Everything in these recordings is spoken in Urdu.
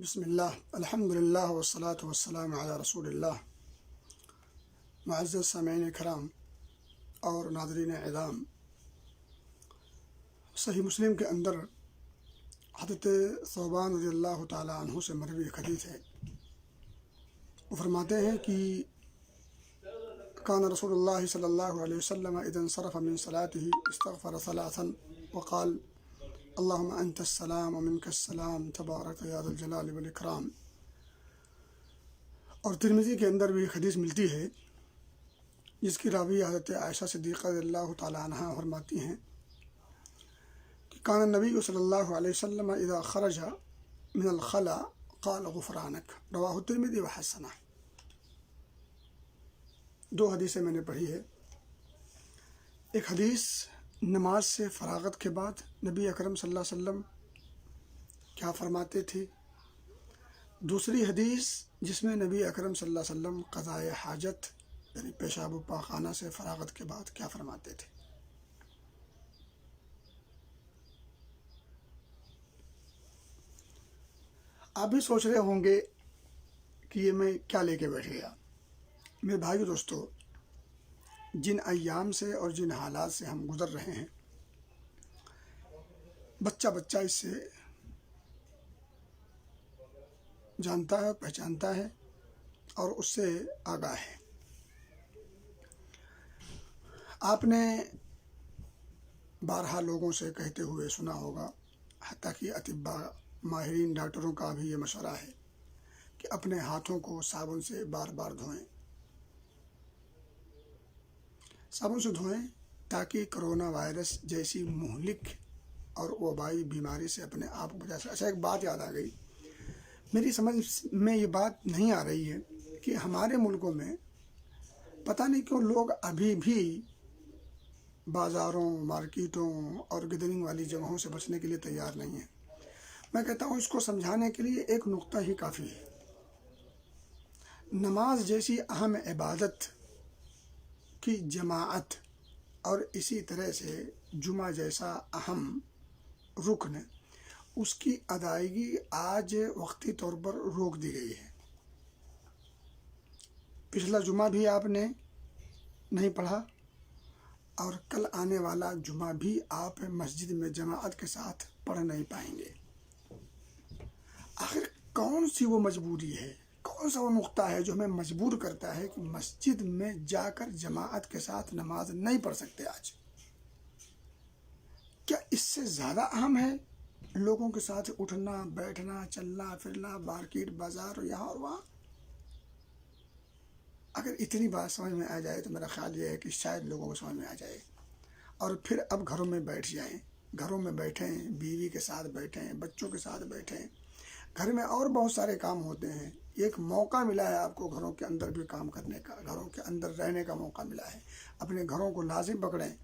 بسم اللہ الحمد للہ والصلاة والسلام علی رسول اللہ۔ معزز سامعین کرام اور ناظرین اعظام، صحیح مسلم کے اندر حضرت ثوبان رضی اللہ تعالی عنہ سے مروی ایک حدیث ہے۔ وہ فرماتے ہیں کہ کان رسول اللہ صلی اللہ علیہ وسلم اذا انصرف من صلاته استغفر ثلاثا وقال اللهم انت السلام ومنك السلام تبارک یا ذا الجلال والاکرام۔ اور ترمذی کے اندر بھی ایک حدیث ملتی ہے جس کی راوی حضرت عائشہ صدیقہ رضی اللہ تعالی عنہا فرماتی ہیں کہ کان النبی صلی اللہ علیہ وسلم اذا خرج من الخلا قال غفرانک، رواہ الترمذی وحسنہ۔ دو حدیثیں میں نے پڑھی ہے۔ ایک حدیث نماز سے فراغت کے بعد نبی اکرم صلی اللہ علیہ وسلم کیا فرماتے تھے، دوسری حدیث جس میں نبی اکرم صلی اللہ علیہ وسلم قضائے حاجت یعنی پیشاب و پاخانہ سے فراغت کے بعد کیا فرماتے تھے۔ آپ بھی سوچ رہے ہوں گے کہ یہ میں کیا لے کے بیٹھ گیا۔ میرے بھائی دوستو، جن ایام سے اور جن حالات سے ہم گزر رہے ہیں، بچہ اس سے جانتا ہے، پہچانتا ہے اور اس سے آگاہ ہے۔ آپ نے بارہا لوگوں سے کہتے ہوئے سنا ہوگا، حتیٰ کہ اطباء ماہرین ڈاکٹروں کا بھی یہ مشورہ ہے کہ اپنے ہاتھوں کو صابن سے بار بار دھوئیں، صابن سے دھوئیں تاکہ کرونا وائرس جیسی مہلک اور وبائی بیماری سے اپنے آپ کو بچا سکے۔ اچھا، ایک بات یاد آ گئی، میری سمجھ میں یہ بات نہیں آ رہی ہے کہ ہمارے ملکوں میں پتہ نہیں کیوں لوگ ابھی بھی بازاروں، مارکیٹوں اور گیدرنگ والی جگہوں سے بچنے کے لیے تیار نہیں ہیں۔ میں کہتا ہوں اس کو سمجھانے کے لیے ایک نقطہ ہی کافی ہے۔ نماز جیسی اہم عبادت کی جماعت اور اسی طرح سے جمعہ جیسا اہم رکن، اس کی ادائیگی آج وقتی طور پر روک دی گئی ہے۔ پچھلا جمعہ بھی آپ نے نہیں پڑھا اور کل آنے والا جمعہ بھی آپ مسجد میں جماعت کے ساتھ پڑھ نہیں پائیں گے۔ آخر کون سی وہ مجبوری ہے، کون سا وہ نقطہ ہے جو ہمیں مجبور کرتا ہے کہ مسجد میں جا کر جماعت کے ساتھ نماز نہیں پڑھ سکتے آج؟ کیا اس سے زیادہ اہم ہے لوگوں کے ساتھ اٹھنا بیٹھنا، چلنا پھرنا، مارکیٹ بازار اور یہاں اور وہاں؟ اگر اتنی بات سمجھ میں آ جائے تو میرا خیال یہ ہے کہ شاید لوگوں کو سمجھ میں آ جائے اور پھر اب گھروں میں بیٹھ جائیں، گھروں میں بیٹھیں، بیوی کے ساتھ بیٹھیں، بچوں کے ساتھ بیٹھیں۔ گھر میں اور بہت سارے کام ہوتے ہیں، ایک موقع ملا ہے آپ کو گھروں کے اندر بھی کام کرنے کا، گھروں کے اندر رہنے کا موقع ملا ہے۔ اپنے گھروں کو لازم پکڑیں۔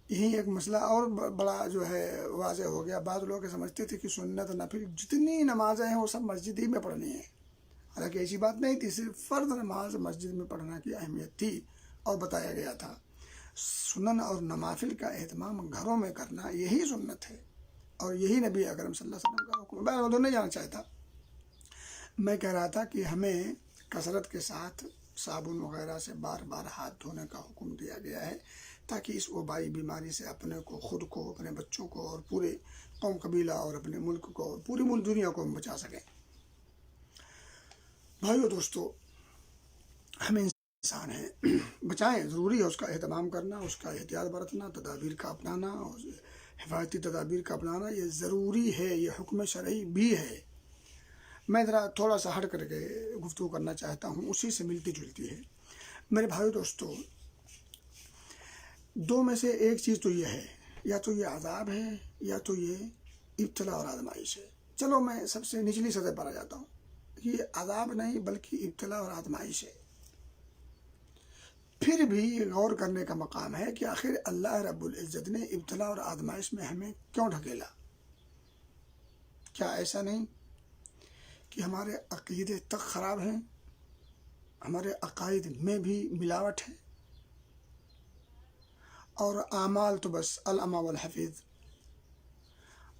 یہی ایک مسئلہ اور بڑا جو ہے واضح ہو گیا۔ بعض لوگ سمجھتے تھے کہ سنت نفل جتنی نمازیں ہیں وہ سب مسجد ہی میں پڑھنی ہیں، حالانکہ ایسی بات نہیں تھی۔ صرف فرض نماز مسجد میں پڑھنا کی اہمیت تھی اور بتایا گیا تھا۔ سنن اور نوافل کا اہتمام گھروں میں کرنا یہی سنت ہے اور یہی نبی اکرم صلی اللہ علیہ وسلم کا حکم ہے۔ میں نہیں جانا چاہتا، میں کہہ رہا تھا کہ ہمیں کثرت کے ساتھ صابن وغیرہ سے بار بار ہاتھ دھونے کا حکم دیا گیا ہے تاکہ اس وبائی بیماری سے اپنے کو، خود کو، اپنے بچوں کو اور پورے قوم قبیلہ اور اپنے ملک کو اور پوری ملک دنیا کو ہم بچا سکیں۔ بھائیو دوستو، ہم انسان ہیں، بچائیں، ضروری ہے اس کا اہتمام کرنا، اس کا احتیاط برتنا، تدابیر کا اپنانا اور حفاظتی تدابیر کا اپنانا یہ ضروری ہے، یہ حکم شرعی بھی ہے۔ میں ذرا تھوڑا سا ہٹ کر کے گفتگو کرنا چاہتا ہوں، اسی سے ملتی جلتی ہے۔ میرے بھائیو دوستو، دو میں سے ایک چیز تو یہ ہے، یا تو یہ عذاب ہے یا تو یہ ابتلا اور آزمائش ہے۔ چلو میں سب سے نچلی سطح پر آ جاتا ہوں، یہ عذاب نہیں بلکہ ابتلا اور آزمائش ہے۔ پھر بھی غور کرنے کا مقام ہے کہ آخر اللہ رب العزت نے ابتلا اور آزمائش میں ہمیں کیوں ڈھکیلا؟ کیا ایسا نہیں کہ ہمارے عقیدے تک خراب ہیں، ہمارے عقائد میں بھی ملاوٹ ہے اور اعمال تو بس العمى والحفیظ،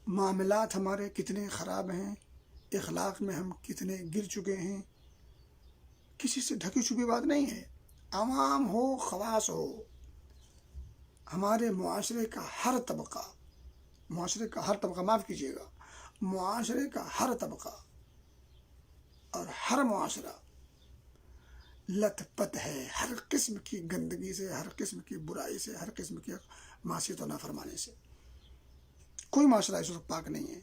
معاملات ہمارے کتنے خراب ہیں اخلاق میں ہم کتنے گر چکے ہیں، کسی سے ڈھکی چھپی بات نہیں ہے، عوام ہو خواص ہو، ہمارے معاشرے کا ہر طبقہ، معاف کیجیے گا، معاشرے کا ہر طبقہ اور ہر معاشرہ لت پت ہے ہر قسم کی گندگی سے، ہر قسم کی برائی سے، ہر قسم کی معصیت و نافرمانی سے۔ کوئی معاشرہ اس وقت پاک نہیں ہے۔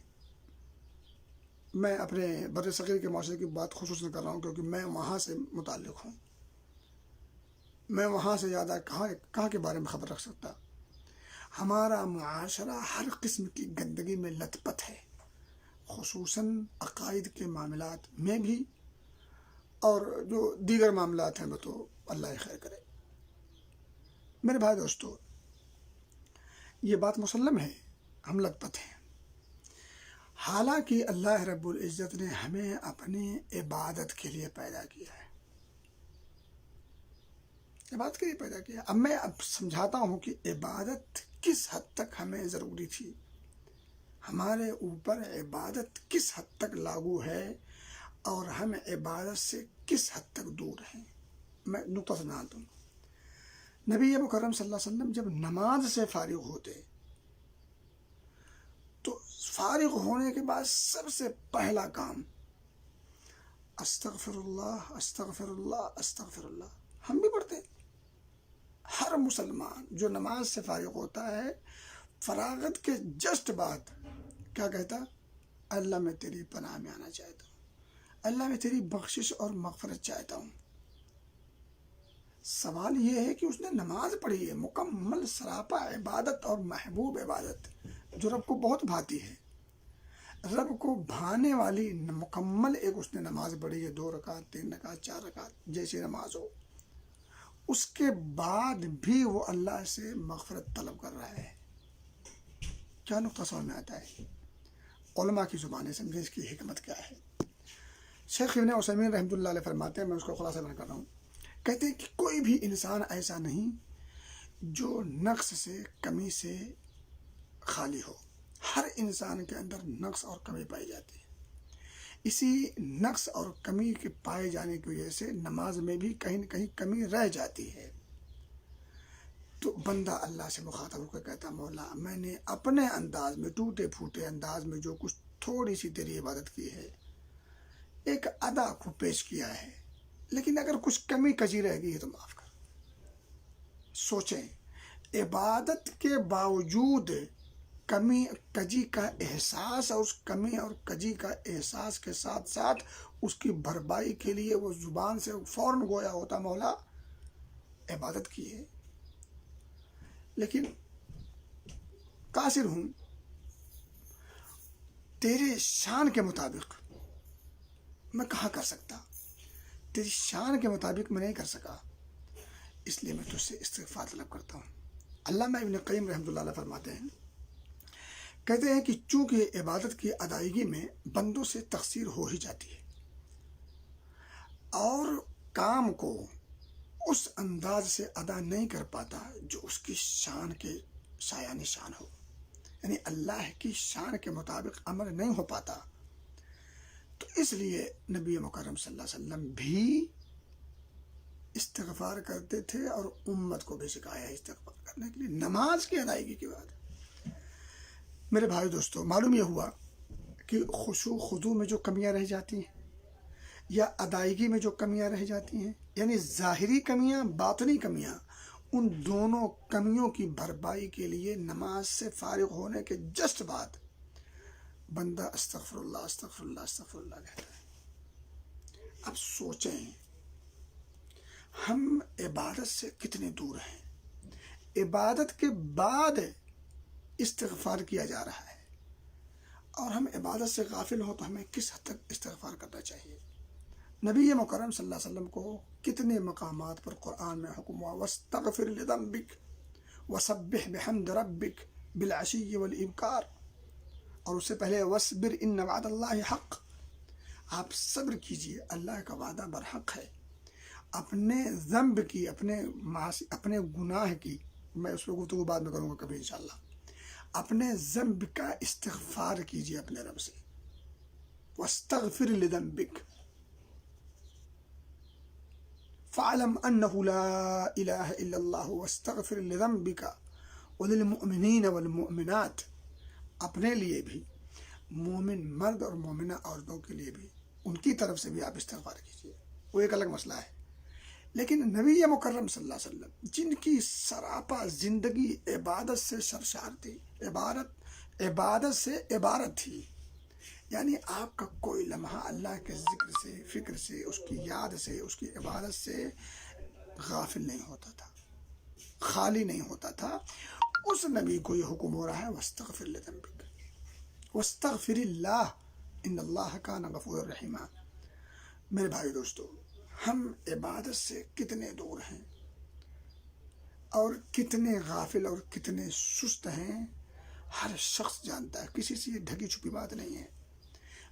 میں اپنے بر صغیر کے معاشرے کی بات خصوصاً کر رہا ہوں کیونکہ میں وہاں سے متعلق ہوں، میں وہاں سے زیادہ کہاں کے بارے میں خبر رکھ سکتا۔ ہمارا معاشرہ ہر قسم کی گندگی میں لت پت ہے، خصوصاً عقائد کے معاملات میں بھی، اور جو دیگر معاملات ہیں وہ تو اللہ خیر کرے۔ میرے بھائی دوستو، یہ بات مسلم ہے، ہم لت پت ہیں، حالانکہ اللہ رب العزت نے ہمیں اپنی عبادت کے لیے پیدا کیا ہے، عبادت کے لیے پیدا کیا۔ اب میں سمجھاتا ہوں کہ عبادت کس حد تک ہمیں ضروری تھی، ہمارے اوپر عبادت کس حد تک لاگو ہے اور ہم عبادت سے کس حد تک دور ہیں۔ میں نقطہ سمجھا دوں۔ نبی مکرم صلی اللہ علیہ وسلم جب نماز سے فارغ ہوتے تو فارغ ہونے کے بعد سب سے پہلا کام استغفر اللہ استغفر اللہ استغفر اللہ۔ ہم بھی پڑھتے ہیں، ہر مسلمان جو نماز سے فارغ ہوتا ہے فراغت کے جسٹ بعد کیا کہتا؟ اللہ میں تیری پناہ میں آنا چاہتا ہوں، اللہ میں تیری بخشش اور مغفرت چاہتا ہوں۔ سوال یہ ہے کہ اس نے نماز پڑھی ہے، مکمل سراپا عبادت اور محبوب عبادت جو رب کو بہت بھاتی ہے، رب کو بھانے والی مکمل ایک اس نے نماز پڑھی ہے، 2 رکعت 3 رکعت 4 رکعت جیسی نماز ہو، اس کے بعد بھی وہ اللہ سے مغفرت طلب کر رہا ہے۔ کیا نقطہ سمجھ میں آتا ہے؟ علماء کی زبانیں سمجھیں اس کی حکمت کیا ہے۔ شیخ ابن عثیمین رحمۃ اللہ علیہ فرماتے ہیں، میں اس کو خلاصہ بیان کر رہا ہوں، کہتے ہیں کہ کوئی بھی انسان ایسا نہیں جو نقص سے کمی سے خالی ہو، ہر انسان کے اندر نقص اور کمی پائی جاتی ہے۔ اسی نقص اور کمی کے پائے جانے کی وجہ سے نماز میں بھی کہیں نہ کہیں کمی رہ جاتی ہے۔ تو بندہ اللہ سے مخاطب ہو کر کہتا، مولا میں نے اپنے انداز میں، ٹوٹے پھوٹے انداز میں جو کچھ تھوڑی سی تیری عبادت کی ہے، ایک ادا کو پیش کیا ہے، لیکن اگر کچھ کمی کجی رہ گئی ہے تو معاف کر۔ سوچیں، عبادت کے باوجود کمی کجی کا احساس، اور اس کمی اور کجی کا احساس کے ساتھ ساتھ اس کی بھرپائی کے لیے وہ زبان سے فوراً گویا ہوتا، مولا عبادت کی ہے لیکن قاصر ہوں، تیرے شان کے مطابق میں کہاں کر سکتا، تیری شان کے مطابق میں نہیں کر سکا، اس لیے میں تجھ سے استغفار طلب کرتا ہوں۔ علامہ ابن قیم رحمۃ اللہ علیہ فرماتے ہیں، کہتے ہیں کہ چونکہ عبادت کی ادائیگی میں بندوں سے تقصیر ہو ہی جاتی ہے اور کام کو اس انداز سے ادا نہیں کر پاتا جو اس کی شان کے سایہ نشان ہو، یعنی اللہ کی شان کے مطابق عمل نہیں ہو پاتا، تو اس لیے نبی مکرم صلی اللہ علیہ وسلم بھی استغفار کرتے تھے اور امت کو بھی سکھایا استغفار کرنے کے لیے نماز کی ادائیگی کے بعد۔ میرے بھائی دوستو، معلوم یہ ہوا کہ خشوع خضوع میں جو کمیاں رہ جاتی ہیں یا ادائیگی میں جو کمیاں رہ جاتی ہیں، یعنی ظاہری کمیاں باطنی کمیاں، ان دونوں کمیوں کی بھرپائی کے لیے نماز سے فارغ ہونے کے جسٹ بعد بندہ استغفر اللہ استغفر اللہ استغفر اللہ کہتا ہے۔ اب سوچیں ہم عبادت سے کتنے دور ہیں، عبادت کے بعد استغفار کیا جا رہا ہے، اور ہم عبادت سے غافل ہوں تو ہمیں کس حد تک استغفار کرنا چاہیے۔ نبی مکرم صلی اللہ علیہ وسلم کو کتنے مقامات پر قرآن میں حکم ہوا، وَاسْتَغْفِرْ لِذَنبِكَ وَسَبِّحْ بِحَمْدِ رَبِّكَ بِالْعَشِيِّ وَالْإِبْكَارِ، اور اس سے پہلے وَاصْبِرْ إِنَّ وَعْدَ اللَّهِ حَقٌّ، آپ صبر کیجئے، اللہ کا وعدہ برحق ہے۔ اپنے ذنب کی، اپنے گناہ کی، میں اس پہ گفتگو بعد میں کروں گا کبھی انشاءاللہ، اپنے ذنب کا استغفار کیجئے اپنے رب سے، واستغفر لذنبك فاعلم انه لا الہ الا اللہ واستغفر لذنبك وللمؤمنین والمؤمنات، اپنے لیے بھی، مومن مرد اور مومنہ عورتوں کے لیے بھی، ان کی طرف سے بھی آپ استغفار کیجیے، وہ ایک الگ مسئلہ ہے۔ لیکن نبی مکرم صلی اللہ علیہ وسلم جن کی سراپا زندگی عبادت سے سرشار تھی، عبادت سے عبارت تھی، یعنی آپ کا کوئی لمحہ اللہ کے ذکر سے، فکر سے، اس کی یاد سے، اس کی عبادت سے غافل نہیں ہوتا تھا، خالی نہیں ہوتا تھا۔ اس نبی کو یہ حکم ہو رہا ہے واستغفر لذنبک واستغفر اللہ ان اللہ کان غفورا رحیما۔ میرے بھائی دوستو، ہم عبادت سے کتنے دور ہیں اور کتنے غافل اور کتنے سست ہیں، ہر شخص جانتا ہے، کسی سے یہ ڈھکی چھپی بات نہیں ہے۔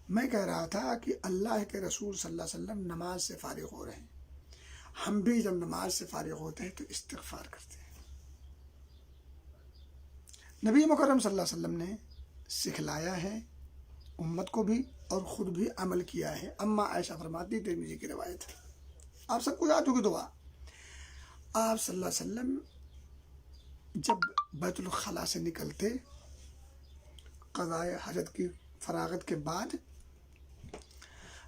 میں کہہ رہا تھا کہ اللہ کے رسول صلی اللہ علیہ وسلم نماز سے فارغ ہو رہے ہیں، ہم بھی جب نماز سے فارغ ہوتے ہیں تو استغفار کرتے ہیں۔ نبی مکرم صلی اللہ علیہ وسلم نے سکھلایا ہے امت کو بھی اور خود بھی عمل کیا ہے۔ اما عائشہ فرماتی، ترمذی کی روایت ہے، آپ سب کو یاد ہوگی دعا، آپ صلی اللہ علیہ وسلم جب بیت الخلاء سے نکلتے قضاء حاجت کی فراغت کے بعد،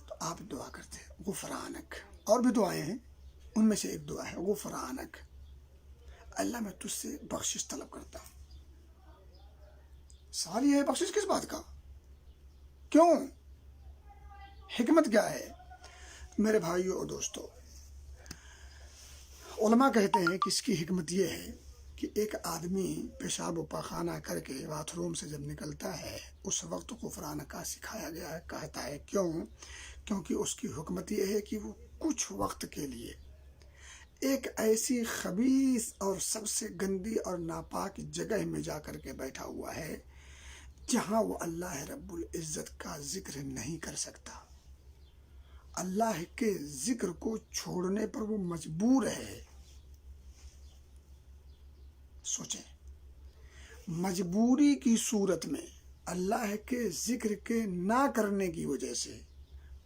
تو آپ دعا کرتے غفرانک، اور بھی دعائیں ہیں، ان میں سے ایک دعا ہے غفرانک، اللہ میں تجھ سے بخشش طلب کرتا ہوں۔ سوال یہ ہے بخشش کس بات کا، کیوں، حکمت کیا ہے؟ میرے بھائیوں اور دوستو، علماء کہتے ہیں کہ اس کی حکمت یہ ہے کہ ایک آدمی پیشاب و پاخانہ کر کے باتھ روم سے جب نکلتا ہے اس وقت غفران کا سکھایا گیا ہے، کہتا ہے کیوں؟ کیونکہ اس کی حکمت یہ ہے کہ وہ کچھ وقت کے لیے ایک ایسی خبیث اور سب سے گندی اور ناپاک جگہ میں جا کر کے بیٹھا ہوا ہے جہاں وہ اللہ رب العزت کا ذکر نہیں کر سکتا، اللہ کے ذکر کو چھوڑنے پر وہ مجبور ہے۔ سوچیں، مجبوری کی صورت میں اللہ کے ذکر کے نہ کرنے کی وجہ سے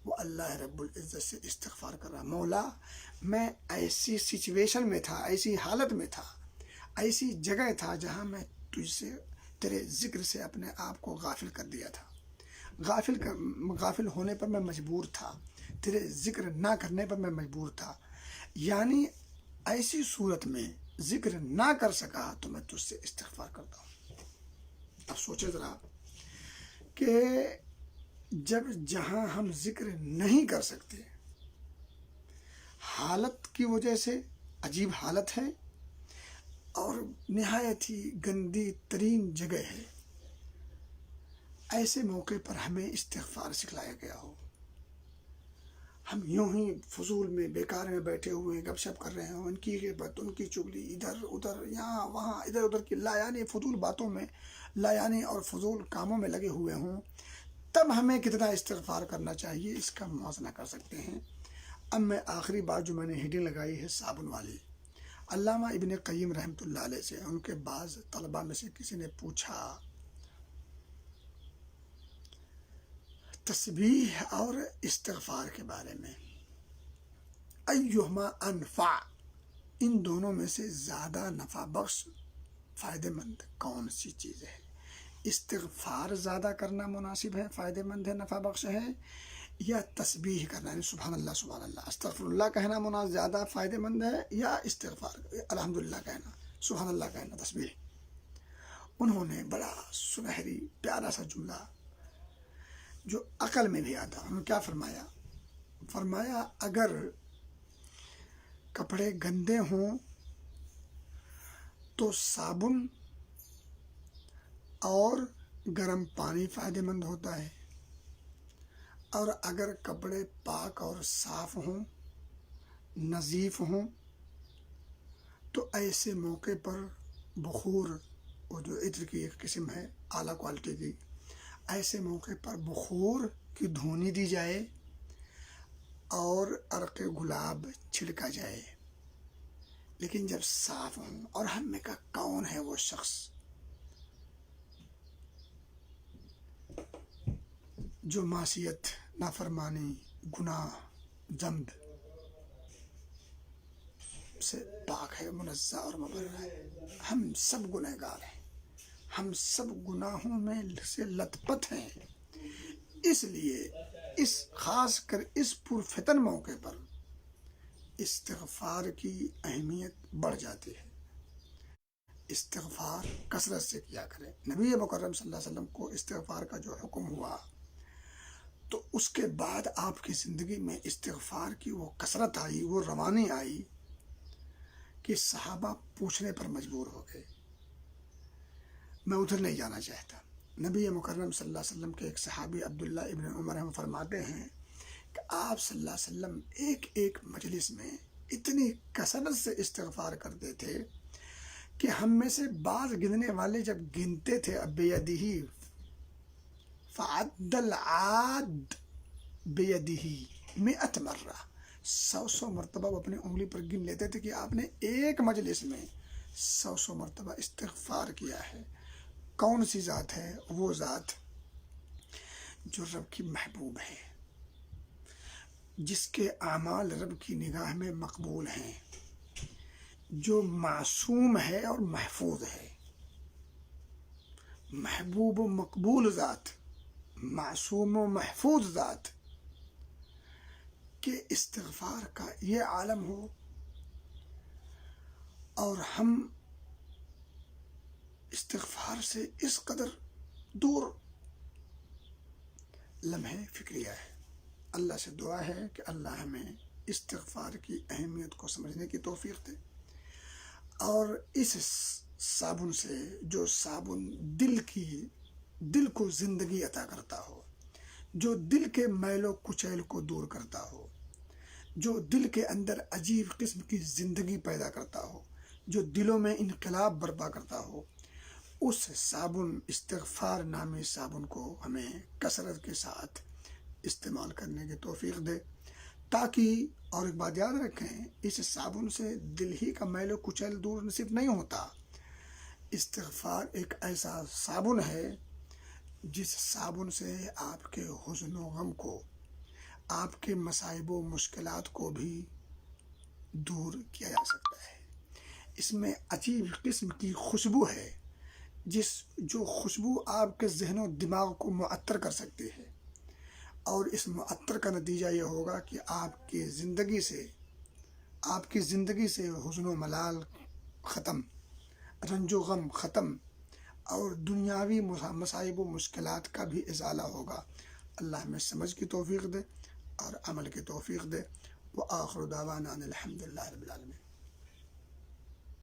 وہ اللہ رب العزت سے استغفار کر رہا، مولا میں ایسی سچویشن میں تھا، ایسی حالت میں تھا، ایسی جگہ تھا جہاں میں تجھ سے، تیرے ذکر سے اپنے آپ کو غافل کر دیا تھا، غافل ہونے پر میں مجبور تھا، تیرے ذکر نہ کرنے پر میں مجبور تھا، یعنی ایسی صورت میں ذکر نہ کر سکا تو میں تجھ سے استغفار کرتا ہوں۔ اب سوچے ذرا کہ جہاں ہم ذکر نہیں کر سکتے، حالت کی وجہ سے عجیب حالت ہے اور نہایت ہی گندی ترین جگہ ہے، ایسے موقع پر ہمیں استغفار سکھلایا گیا ہو، ہم یوں ہی فضول میں بیکار میں بیٹھے ہوئے گپ شپ کر رہے ہوں، ان کی غیبت، ان کی چگلی، ادھر ادھر یہاں وہاں ادھر ادھر کی لایانی فضول باتوں میں، لایانی اور فضول کاموں میں لگے ہوئے ہوں، تب ہمیں کتنا استغفار کرنا چاہیے، اس کا موازنہ کر سکتے ہیں۔ اب میں آخری بات جو میں نے ہیڈنگ لگائی ہے صابن والی، علامہ ابن قیم رحمۃ اللہ علیہ سے ان کے بعض طلباء میں سے کسی نے پوچھا تسبیح اور استغفار کے بارے میں، ایہما انفع، ان دونوں میں سے زیادہ نفع بخش، فائدہ مند کون سی چیز ہے؟ استغفار زیادہ کرنا مناسب ہے، فائدہ مند ہے، نفع بخش ہے، یا تسبیح کرنا، یعنی سبحان اللہ سبحان اللہ استغفر اللہ کہنا مناسب زیادہ فائدہ مند ہے، یا استغفار الحمدللہ کہنا، سبحان اللہ کہنا، تسبیح؟ انہوں نے بڑا سنہری پیارا سا جملہ جو عقل میں بھی آتا، انہوں نے کیا فرمایا؟ فرمایا اگر کپڑے گندے ہوں تو صابن اور گرم پانی فائدہ مند ہوتا ہے، اور اگر کپڑے پاک اور صاف ہوں، نظیف ہوں، تو ایسے موقع پر بخور، وہ جو عطر کی ایک قسم ہے اعلیٰ کوالٹی کی، ایسے موقع پر بخور کی دھونی دی جائے اور عرق گلاب چھڑکا جائے، لیکن جب صاف ہوں۔ اور ہم میں کا کون ہے وہ شخص جو معصیت نافرمانی، گناہ، ذنب سے پاک ہے، منزہ اور مبرہ ہے۔ ہم سب گنہگار ہیں، ہم سب گناہوں میں سے لت پت ہیں۔ اس لیے خاص کر اس پرفتن موقع پر استغفار کی اہمیت بڑھ جاتی ہے۔ استغفار کثرت سے کیا کریں۔ نبی مکرم صلی اللہ علیہ وسلم کو استغفار کا جو حکم ہوا تو اس کے بعد آپ کی زندگی میں استغفار کی وہ کثرت آئی، وہ روانی آئی کہ صحابہ پوچھنے پر مجبور ہو گئے، میں ادھر نہیں جانا چاہتا۔ نبی مکرم صلی اللہ علیہ وسلم کے ایک صحابی عبداللہ ابن عمر ہم فرماتے ہیں کہ آپ صلی اللہ علیہ وسلم ایک ایک مجلس میں اتنی کثرت سے استغفار کرتے تھے کہ ہم میں سے بعض گننے والے جب گنتے تھے بیدہ فعد العاد بیدہ 100 مرہ، 100 مرتبہ وہ اپنی انگلی پر گن لیتے تھے کہ آپ نے ایک مجلس میں 100 مرتبہ استغفار کیا ہے۔ کون سی ذات ہے؟ وہ ذات جو رب کی محبوب ہے، جس کے اعمال رب کی نگاہ میں مقبول ہیں، جو معصوم ہے اور محفوظ ہے۔ محبوب و مقبول ذات، معصوم و محفوظ ذات کے استغفار کا یہ عالم ہو اور ہم استغفار سے اس قدر دور۔ لمحے فکریہ ہے۔ اللہ سے دعا ہے کہ اللہ ہمیں استغفار کی اہمیت کو سمجھنے کی توفیق دے، اور اس صابن سے، جو صابن دل کو زندگی عطا کرتا ہو، جو دل کے میل و کچیل کو دور کرتا ہو، جو دل کے اندر عجیب قسم کی زندگی پیدا کرتا ہو، جو دلوں میں انقلاب برپا کرتا ہو، اس صابن استغفار نامی صابن کو ہمیں کثرت کے ساتھ استعمال کرنے کی توفیق دے، تاکہ، اور ایک بات یاد رکھیں، اس صابن سے دل ہی کا میل و کچیل دور صرف نہیں ہوتا، استغفار ایک ایسا صابن ہے جس صابن سے آپ کے حزن و غم کو، آپ کے مصائب و مشکلات کو بھی دور کیا جا سکتا ہے۔ اس میں عجیب قسم کی خوشبو ہے، جو خوشبو آپ کے ذہن و دماغ کو معطر کر سکتی ہے، اور اس معطر کا نتیجہ یہ ہوگا کہ آپ کی زندگی سے حزن و ملال ختم، رنج و غم ختم، اور دنیاوی مصائب و مشکلات کا بھی ازالہ ہوگا۔ اللہ ہمیں سمجھ کی توفیق دے اور عمل کی توفیق دے۔ وآخر دعوانا ان الحمد للہ رب العالمین۔